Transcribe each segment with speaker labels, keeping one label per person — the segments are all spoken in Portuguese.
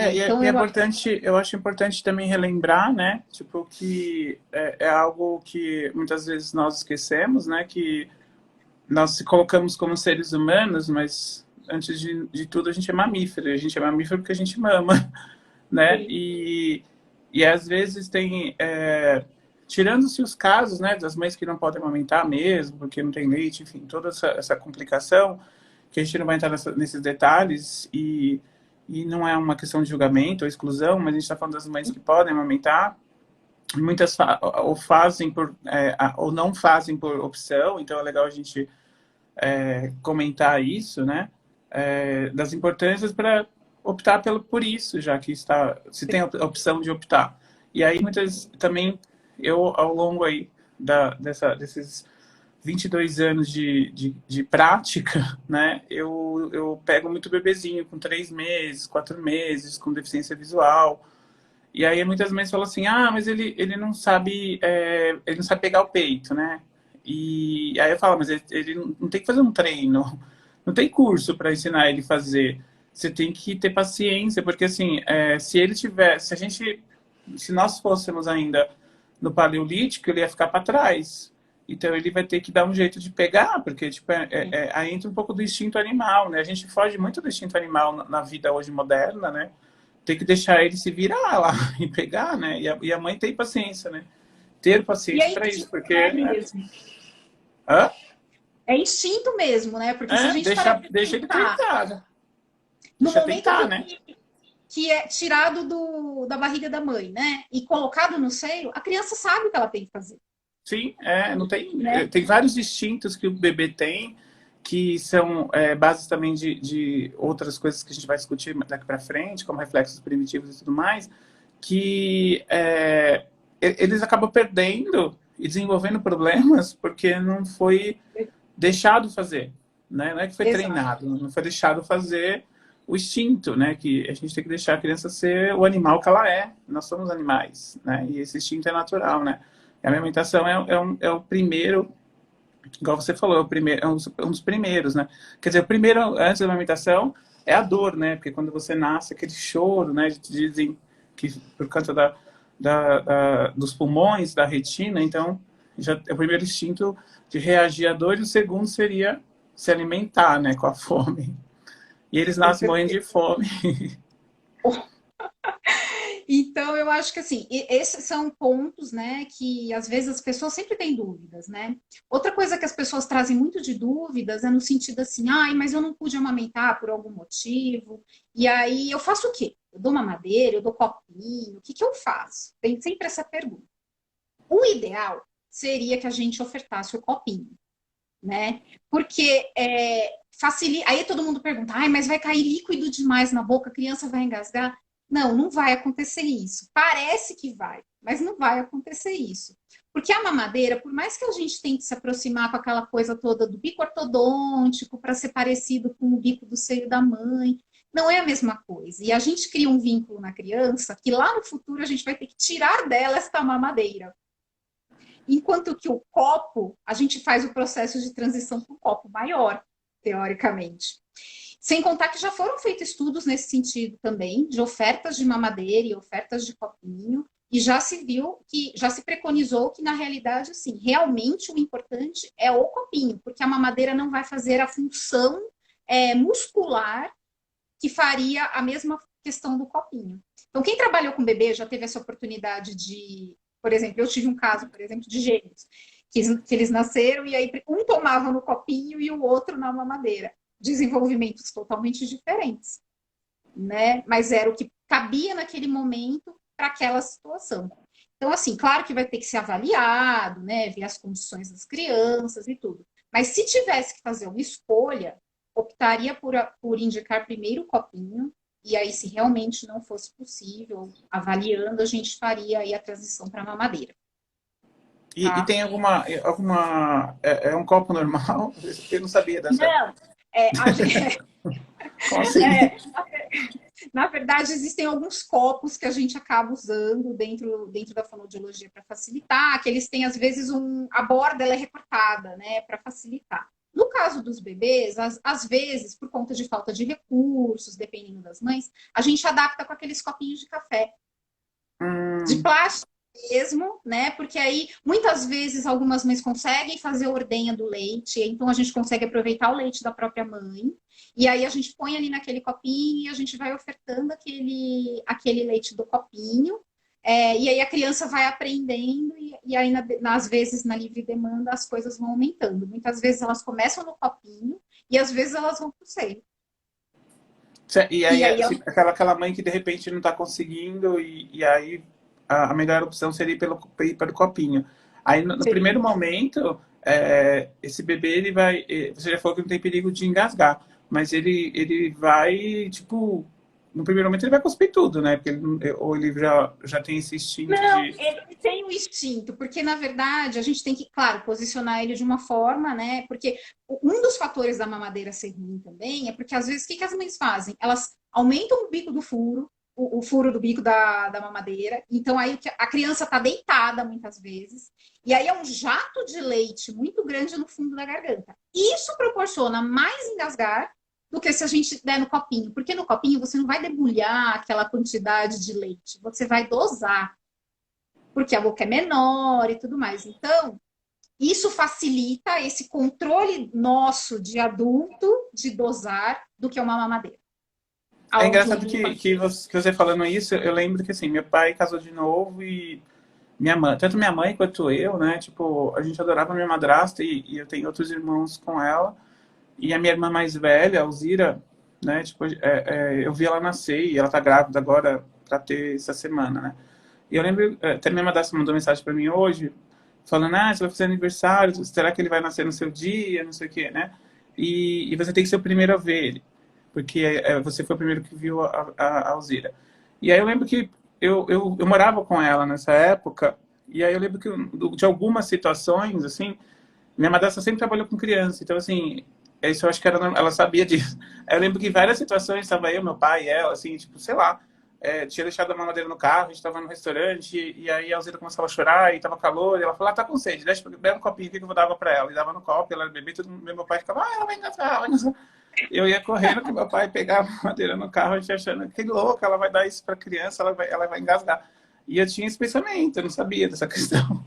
Speaker 1: É,
Speaker 2: Então,
Speaker 1: e é importante, eu acho importante também relembrar, né? Tipo, que é algo que muitas vezes nós esquecemos, né? Que nós se colocamos como seres humanos, mas antes de tudo a gente é mamífero. E a gente é mamífero porque a gente mama, né?
Speaker 2: sim,
Speaker 1: E às vezes tem, tirando-se os casos, né, das mães que não podem amamentar mesmo, porque não tem leite, enfim, toda essa complicação, que a gente não vai entrar nesses detalhes, e não é uma questão de julgamento ou exclusão, mas a gente está falando das mães que podem amamentar, muitas ou fazem por, ou não fazem por opção, então é legal a gente comentar isso, né, das importâncias para optar por isso, já que se tem a opção de optar. E aí muitas também eu ao longo aí desses 22 anos de prática, né, eu pego muito bebezinho com 3 meses, 4 meses, com deficiência visual. E aí muitas mães falam assim, ah, mas ele não sabe, ele não sabe pegar o peito, né? E aí eu falo, mas ele não tem que fazer um treino, não tem curso para ensinar ele a fazer. Você tem que ter paciência, porque assim, se ele tiver, se nós fôssemos ainda no paleolítico, ele ia ficar para trás. Então ele vai ter que dar um jeito de pegar, porque tipo, aí entra um pouco do instinto animal, né? A gente foge muito do instinto animal na vida hoje moderna, né? Tem que deixar ele se virar lá e pegar, né? E a mãe tem paciência, né? Ter
Speaker 2: e
Speaker 1: paciência
Speaker 2: é
Speaker 1: para isso,
Speaker 2: instinto,
Speaker 1: porque,
Speaker 2: né,
Speaker 1: né?
Speaker 2: mesmo.
Speaker 1: Hã?
Speaker 2: É instinto mesmo, né? Porque se a gente parar para
Speaker 1: Deixa ele
Speaker 2: pensar,
Speaker 1: tentar, né?
Speaker 2: no
Speaker 1: Deixa
Speaker 2: momento
Speaker 1: tentar, né?
Speaker 2: que é tirado da barriga da mãe, né? E colocado no seio, a criança sabe o que ela tem que fazer,
Speaker 1: Sim, não tem,
Speaker 2: né?
Speaker 1: tem vários instintos que o bebê tem, que são bases também de outras coisas que a gente vai discutir daqui para frente, como reflexos primitivos e tudo mais, que eles acabam perdendo e desenvolvendo problemas porque não foi deixado fazer, né? Não é que foi
Speaker 2: Exato.
Speaker 1: treinado, não foi deixado fazer o instinto, né? Que a gente tem que deixar a criança ser o animal que ela é. Nós somos animais, né? E esse instinto é natural, né? E a alimentação é o primeiro, igual você falou, é o primeiro, um dos primeiros, né? Quer dizer, o primeiro antes da alimentação é a dor, né? Porque quando você nasce, aquele choro, né? Dizem que por conta dos pulmões, da retina, então já é o primeiro instinto de reagir à dor, e o segundo seria se alimentar, né, com a fome. E eles
Speaker 2: Com
Speaker 1: nascem morrendo de
Speaker 2: certeza.
Speaker 1: fome.
Speaker 2: Então, eu acho que assim, esses são pontos, né, que às vezes as pessoas sempre têm dúvidas, né? Outra coisa que as pessoas trazem muito de dúvidas é no sentido assim, ai, mas eu não pude amamentar por algum motivo, e aí eu faço o quê? Eu dou mamadeira, eu dou copinho, o que que eu faço? Tem sempre essa pergunta. O ideal seria que a gente ofertasse o copinho, né? Porque facilita. Aí todo mundo pergunta, ai, mas vai cair líquido demais na boca, a criança vai engasgar? Não, não vai acontecer isso. Parece que vai, mas não vai acontecer isso. Porque a mamadeira, por mais que a gente tente se aproximar com aquela coisa toda do bico ortodôntico para ser parecido com o bico do seio da mãe, não é a mesma coisa. E a gente cria um vínculo na criança que lá no futuro a gente vai ter que tirar dela esta mamadeira. Enquanto que o copo, a gente faz o processo de transição para um copo maior, teoricamente. Sem contar que já foram feitos estudos nesse sentido também, de ofertas de mamadeira e ofertas de copinho, e já se viu que, já se preconizou que, na realidade, assim, realmente o importante é o copinho, porque a mamadeira não vai fazer a função muscular que faria a mesma questão do copinho. Então, quem trabalhou com bebê já teve essa oportunidade de, por exemplo, eu tive um caso, por exemplo, de gêmeos, que eles nasceram e aí um tomava no copinho e o outro na mamadeira. Desenvolvimentos totalmente diferentes, né? Mas era o que cabia naquele momento para aquela situação. Então, assim, claro que vai ter que ser avaliado, né? Ver as condições das crianças e tudo. Mas se tivesse que fazer uma escolha, optaria por indicar primeiro o copinho, e aí, se realmente não fosse possível, avaliando, a gente faria aí a transição para a mamadeira,
Speaker 1: E
Speaker 2: tá?
Speaker 1: tem alguma é um copo normal? Eu não sabia dessa.
Speaker 2: Não, a gente,
Speaker 1: Como assim?
Speaker 2: é, na verdade, existem alguns copos que a gente acaba usando dentro da fonoaudiologia para facilitar, que eles têm, às vezes, a borda ela é recortada, né, para facilitar. No caso dos bebês, às vezes, por conta de falta de recursos, dependendo das mães, a gente adapta com aqueles copinhos de café, de
Speaker 1: Hum,
Speaker 2: plástico mesmo, né? Porque aí, muitas vezes, algumas mães conseguem fazer a ordenha do leite, então a gente consegue aproveitar o leite da própria mãe, e aí a gente põe ali naquele copinho e a gente vai ofertando aquele leite do copinho, e aí a criança vai aprendendo, e aí, às vezes, na livre demanda, as coisas vão aumentando. Muitas vezes elas começam no copinho, e às vezes elas vão pro seio.
Speaker 1: e
Speaker 2: E
Speaker 1: aí,
Speaker 2: aí
Speaker 1: assim, aquela mãe que de repente não está conseguindo, e aí a melhor opção seria ir pelo copinho. Aí, no
Speaker 2: sim.
Speaker 1: primeiro momento, esse bebê, ele vai. Você já falou que não tem perigo de engasgar, mas ele vai, tipo, no primeiro momento ele vai cuspir tudo, né? Porque ou ele já tem esse instinto
Speaker 2: Não,
Speaker 1: de.
Speaker 2: ele tem o instinto, porque na verdade a gente tem que, claro, posicionar ele de uma forma, né? Porque um dos fatores da mamadeira ser ruim também é porque às vezes o que as mães fazem? Elas aumentam o bico do furo, o furo do bico da mamadeira, então aí a criança está deitada muitas vezes, e aí é um jato de leite muito grande no fundo da garganta. Isso proporciona mais engasgar do que se a gente der no copinho, porque no copinho você não vai debulhar aquela quantidade de leite, você vai dosar porque a boca é menor e tudo mais. Então, isso facilita esse controle nosso de adulto de dosar do que uma mamadeira.
Speaker 1: É
Speaker 2: Aonde
Speaker 1: engraçado que você falando isso, eu lembro que assim, meu pai casou de novo e minha mãe, tanto minha mãe quanto eu, né? Tipo, a gente adorava minha madrasta e eu tenho outros irmãos com ela. E a minha irmã mais velha, a Alzira, né? Tipo, eu vi ela nascer e ela tá grávida agora pra ter essa semana, né? E eu lembro, até minha madrasta mandou mensagem pra mim hoje, falando, você vai fazer aniversário, será que ele vai nascer no seu dia, não sei o quê, né? E você tem que ser o primeiro a ver ele, porque você foi o primeiro que viu a Alzira. E aí eu lembro que eu morava com ela nessa época, e aí eu lembro que de algumas situações, assim, minha madrasta sempre trabalhou com criança, então, assim, isso eu acho que ela sabia disso. Aí eu lembro que em várias situações, estava eu, meu pai e ela, assim, tipo, sei lá, tinha deixado a mamadeira no carro, a gente estava no restaurante, e aí a Alzira começava a chorar, e tava calor, e ela falou, tá com sede, deixa eu beber um copinho aqui que eu vou dar pra ela. E dava no copo, ela bebia, tudo, meu pai ficava, ela vai engasgar, ela vai engasgar. Eu ia correndo que meu pai pegava a mamadeira no carro, a gente achando, que louca, ela vai dar isso pra criança, ela vai engasgar. E eu tinha esse pensamento, eu não sabia dessa questão.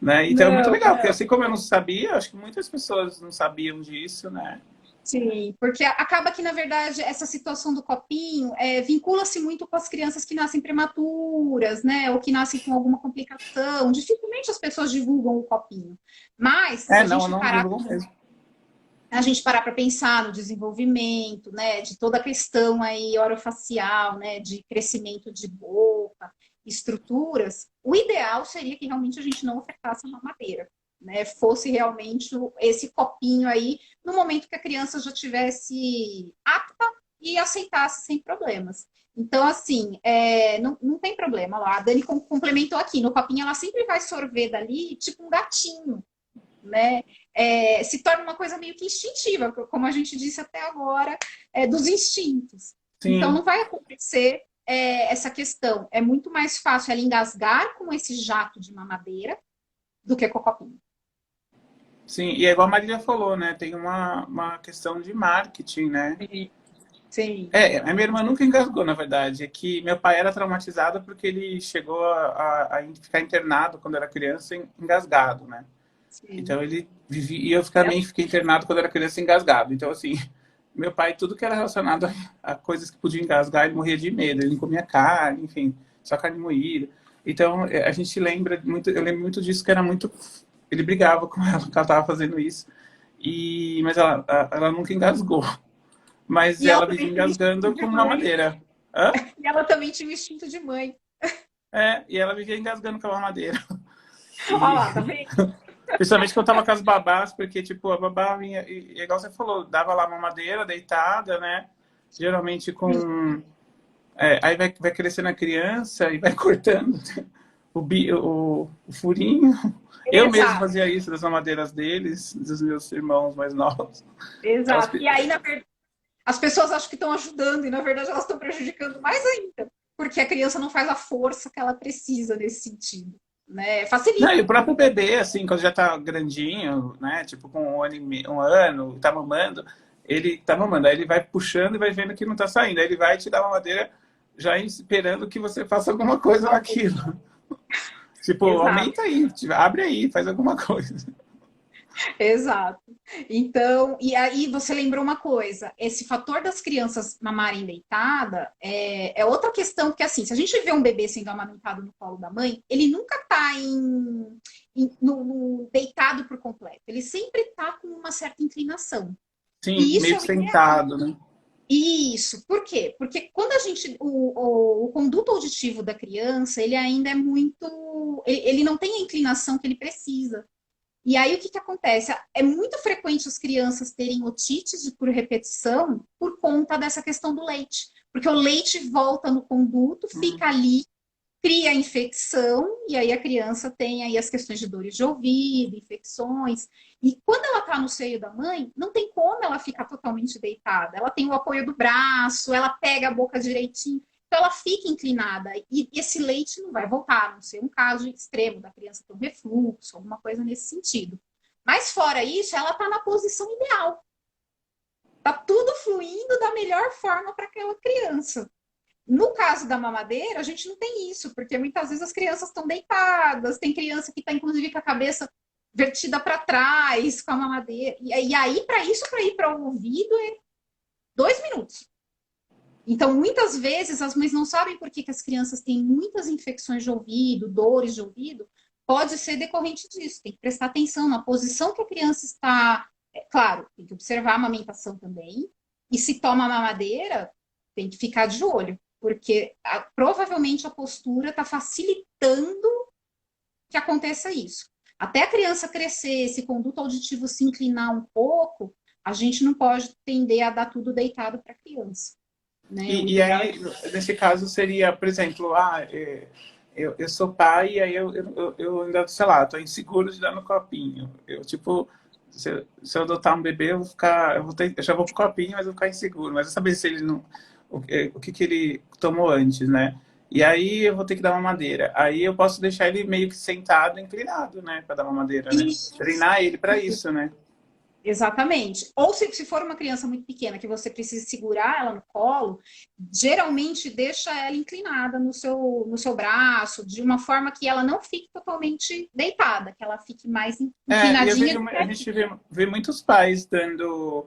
Speaker 1: Né? Então é muito
Speaker 2: Não,
Speaker 1: legal, porque assim como eu não sabia, acho que muitas pessoas não sabiam disso, né?
Speaker 2: sim, porque acaba que, na verdade, essa situação do copinho vincula-se muito com as crianças que nascem prematuras, né? Ou que nascem com alguma complicação. Dificilmente as pessoas divulgam o copinho. Mas, se
Speaker 1: Não, eu não divulgo mesmo.
Speaker 2: a gente parar para pensar no desenvolvimento, né, de toda a questão aí orofacial, né, de crescimento de boca, estruturas, o ideal seria que realmente a gente não ofertasse uma mamadeira, né, fosse realmente esse copinho aí no momento que a criança já tivesse apta e aceitasse sem problemas. Então, assim, não tem problema lá. A Dani complementou aqui, no copinho ela sempre vai sorver dali, tipo um gatinho, né? Se torna uma coisa meio que instintiva, como a gente disse até agora, dos instintos. Então,
Speaker 1: Sim,
Speaker 2: não vai acontecer essa questão. É muito mais fácil ela engasgar com esse jato de mamadeira do que com o copinho.
Speaker 1: sim. E é igual a Marília falou, né? Tem uma questão de marketing, né?
Speaker 2: Sim,
Speaker 1: A minha irmã nunca engasgou, na verdade. É que meu pai era traumatizado porque ele chegou a ficar internado quando era criança, engasgado, né?
Speaker 2: sim.
Speaker 1: Então ele vivia. E eu também fiquei internado quando era criança, engasgado. Então, assim, meu pai, tudo que era relacionado a coisas que podiam engasgar, ele morria de medo. Ele não comia carne, enfim, só carne moída. Então, a gente lembra muito, eu lembro muito disso, que era muito. Ele brigava com ela, que ela estava fazendo isso. Mas ela nunca engasgou. Mas
Speaker 2: E ela
Speaker 1: ela vivia
Speaker 2: também tinha o instinto
Speaker 1: engasgando
Speaker 2: de
Speaker 1: com
Speaker 2: mãe.
Speaker 1: mamadeira. Hã?
Speaker 2: E ela também tinha o instinto de mãe.
Speaker 1: E ela vivia engasgando com a mamadeira.
Speaker 2: Olha
Speaker 1: E
Speaker 2: lá, tá vendo?
Speaker 1: principalmente quando eu tava com as babás, porque, tipo, a babá vinha, e igual você falou, dava lá mamadeira, deitada, né? Geralmente com. Aí vai crescendo a criança e vai cortando o furinho. Eu mesmo
Speaker 2: Exato,
Speaker 1: fazia isso das mamadeiras deles, dos meus irmãos mais novos. Elas,
Speaker 2: exato. E aí, na verdade, as pessoas acham que estão ajudando e, na verdade, elas estão prejudicando mais ainda, porque a criança não faz a força que ela precisa nesse sentido. né?
Speaker 1: Não, e
Speaker 2: Facilita.
Speaker 1: o próprio bebê, assim, quando já tá grandinho, né? Tipo, com um ano, tá mamando, ele tá mamando, aí ele vai puxando e vai vendo que não tá saindo. Aí ele vai te dar uma madeira já esperando que você faça alguma coisa naquilo. Tipo,
Speaker 2: Exato.
Speaker 1: aumenta aí, abre aí, faz alguma coisa.
Speaker 2: Exato. Então, e aí você lembrou uma coisa, esse fator das crianças mamarem deitada é outra questão, porque assim, se a gente vê um bebê sendo amamentado no colo da mãe, ele nunca está deitado por completo, ele sempre está com uma certa inclinação.
Speaker 1: Sim,
Speaker 2: E isso
Speaker 1: meio
Speaker 2: é
Speaker 1: que
Speaker 2: o ideal.
Speaker 1: sentado, né?
Speaker 2: Isso, por quê? Porque quando a gente, o conduto auditivo da criança, ele ainda é muito, ele não tem a inclinação que ele precisa. E aí o que acontece? É muito frequente as crianças terem otite por repetição por conta dessa questão do leite. Porque o leite volta no conduto, fica
Speaker 1: Hum.
Speaker 2: ali, cria infecção, e aí a criança tem aí as questões de dores de ouvido, infecções. E quando ela está no seio da mãe, não tem como ela ficar totalmente deitada. Ela tem o apoio do braço, ela pega a boca direitinho. Então ela fica inclinada e esse leite não vai voltar, a não ser um caso extremo da criança ter um refluxo, alguma coisa nesse sentido. Mas fora isso, ela está na posição ideal. Está tudo fluindo da melhor forma para aquela criança. No caso da mamadeira, a gente não tem isso, porque muitas vezes as crianças estão deitadas, tem criança que está inclusive com a cabeça vertida para trás com a mamadeira. E aí, para isso, para ir para o ouvido, é 2 minutos. Então, muitas vezes, as mães não sabem por que, que as crianças têm muitas infecções de ouvido, dores de ouvido. Pode ser decorrente disso. Tem que prestar atenção na posição que a criança está. É, claro, tem que observar a amamentação também. E se toma mamadeira, tem que ficar de olho. Porque provavelmente a postura está facilitando que aconteça isso. Até a criança crescer, esse conduto auditivo se inclinar um pouco, a gente não pode tender a dar tudo deitado para a criança. Né? O
Speaker 1: E
Speaker 2: ideal é
Speaker 1: aí, nesse caso, seria, por exemplo, eu sou pai e aí eu ainda, sei lá, tô inseguro de dar no copinho. Eu, tipo, se eu adotar um bebê, eu já vou pro copinho, mas eu vou ficar inseguro. Mas eu saber se ele não, o que ele tomou antes, né? E aí eu vou ter que dar uma madeira. Aí eu posso deixar ele meio que sentado, inclinado, né, para dar uma madeira, né?
Speaker 2: isso.
Speaker 1: Treinar ele para isso, né?
Speaker 2: Exatamente. Ou se for uma criança muito pequena que você precisa segurar ela no colo, geralmente deixa ela inclinada no seu braço, de uma forma que ela não fique totalmente deitada, que ela fique mais
Speaker 1: E eu
Speaker 2: inclinadinha.
Speaker 1: vejo, a gente vê muitos pais dando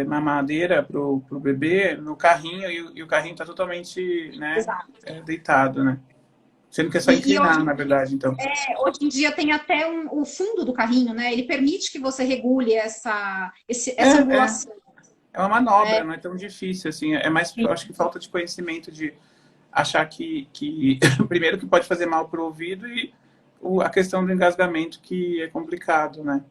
Speaker 1: mamadeira pro bebê no carrinho e o carrinho tá totalmente, né,
Speaker 2: Exato.
Speaker 1: deitado, né? Sendo que é só
Speaker 2: E
Speaker 1: inclinar, na verdade, então.
Speaker 2: hoje em dia tem até o fundo do carrinho, né? Ele permite que você regule
Speaker 1: É,
Speaker 2: essa
Speaker 1: é,
Speaker 2: angulação.
Speaker 1: é uma manobra, não é tão difícil, assim. É mais, eu
Speaker 2: Né?
Speaker 1: acho que falta de conhecimento de achar que primeiro que pode fazer mal pro ouvido e a questão do engasgamento que é complicado, né?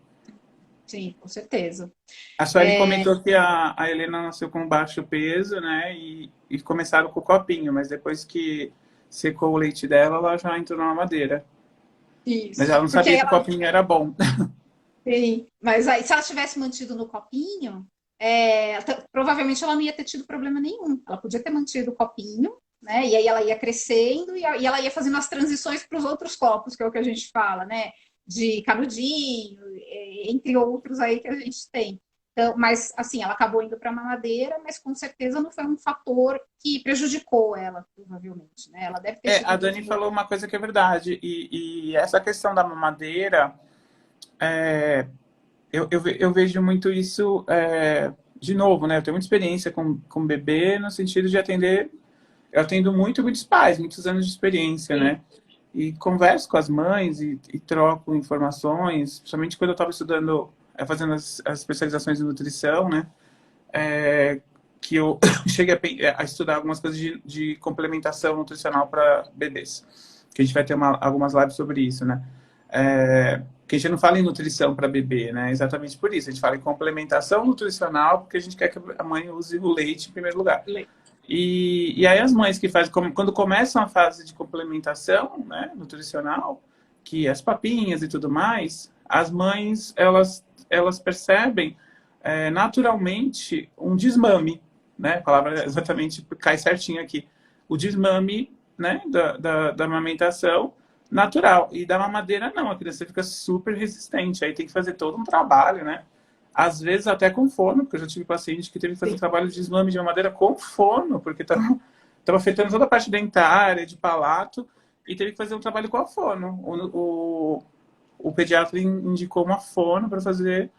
Speaker 2: Sim, com certeza.
Speaker 1: A Sueli comentou que a Helena nasceu com baixo peso, né? E começaram com o copinho, mas depois que secou o leite dela, ela já entrou na mamadeira. Mas
Speaker 2: Isso.
Speaker 1: ela não
Speaker 2: Porque
Speaker 1: sabia que o copinho era bom.
Speaker 2: sim, mas aí, se ela tivesse mantido no copinho, provavelmente ela não ia ter tido problema nenhum. Ela podia ter mantido o copinho, né? E aí ela ia crescendo e ela ia fazendo as transições para os outros copos, que é o que a gente fala, né? De canudinho, entre outros aí que a gente tem. Então, mas assim, ela acabou indo para a mamadeira, mas com certeza não foi um fator que prejudicou ela, provavelmente, né? Ela deve ter
Speaker 1: A
Speaker 2: tido
Speaker 1: Dani
Speaker 2: todo.
Speaker 1: falou uma coisa que é verdade. E essa questão da mamadeira, eu vejo muito isso de novo, né? Eu tenho muita experiência com bebê no sentido de atender. Eu atendo muitos pais, muitos anos de experiência,
Speaker 2: Sim,
Speaker 1: né? E converso com as mães e troco informações, principalmente quando eu estava estudando, fazendo as especializações em nutrição, né? Que eu cheguei a estudar algumas coisas de complementação nutricional para bebês. Que a gente vai ter algumas lives sobre isso, né? Que a gente não fala em nutrição para bebê, né? Exatamente por isso. A gente fala em complementação nutricional, porque a gente quer que a mãe use o leite em primeiro lugar. E aí as mães que fazem, quando começam a fase de complementação, né, nutricional, que as papinhas e tudo mais, as mães, elas percebem naturalmente um desmame, né? A palavra exatamente cai certinho aqui. O desmame, né, da amamentação, natural. E da mamadeira, não. A criança fica super resistente. Aí tem que fazer todo um trabalho, né? Às vezes até com fono, porque eu já tive paciente que teve que fazer
Speaker 2: Sim.
Speaker 1: trabalho de exame de mamadeira com fono, porque tava afetando toda a parte dentária, de palato, e teve que fazer um trabalho com a fono. O pediatra indicou uma fono para fazer.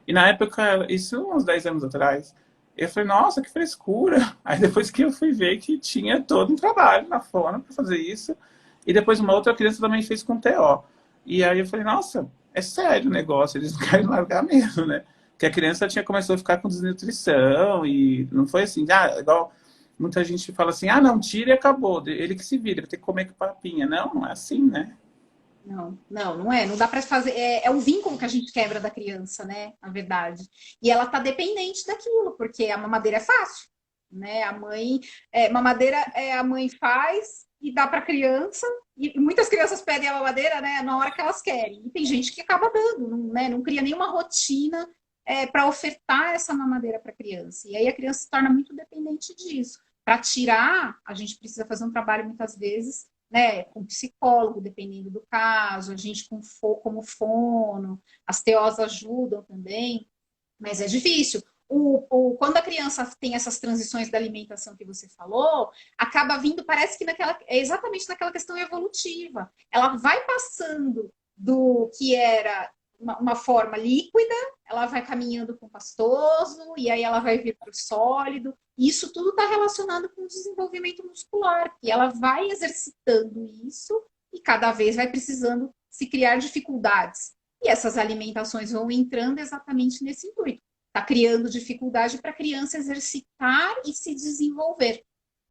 Speaker 1: E na época, isso uns 10 anos atrás, eu falei, nossa, que frescura. Aí depois que eu fui ver que tinha todo um trabalho na fono para fazer isso. E depois uma outra criança também fez com TO. E aí eu falei, nossa, é sério o negócio, eles não querem largar mesmo, né? Que a criança tinha começou a ficar com desnutrição e não foi assim, igual muita gente fala assim, não, tira e acabou, ele que se vira, vai ter que comer com papinha. Não, não é assim, né?
Speaker 2: Não, não, não é. Não dá para fazer. É o vínculo que a gente quebra da criança, né? Na verdade. E ela tá dependente daquilo, porque a mamadeira é fácil, né? A mãe, mamadeira a mãe faz e dá para a criança. E muitas crianças pedem a mamadeira, né? Na hora que elas querem. E tem gente que acaba dando, não, né? Não cria nenhuma rotina para ofertar essa mamadeira para a criança. E aí a criança se torna muito dependente disso. Para tirar, a gente precisa fazer um trabalho muitas vezes, né, com psicólogo, dependendo do caso, a gente como fono, as TOs ajudam também, mas é difícil. Quando a criança tem essas transições da alimentação que você falou, acaba vindo, parece que é exatamente naquela questão evolutiva. Ela vai passando do que era uma forma líquida, ela vai caminhando para o pastoso, e aí ela vai vir para o sólido. E isso tudo está relacionado com o desenvolvimento muscular, e ela vai exercitando isso e cada vez vai precisando se criar dificuldades. E essas alimentações vão entrando exatamente nesse intuito. Está criando dificuldade para a criança exercitar e se desenvolver.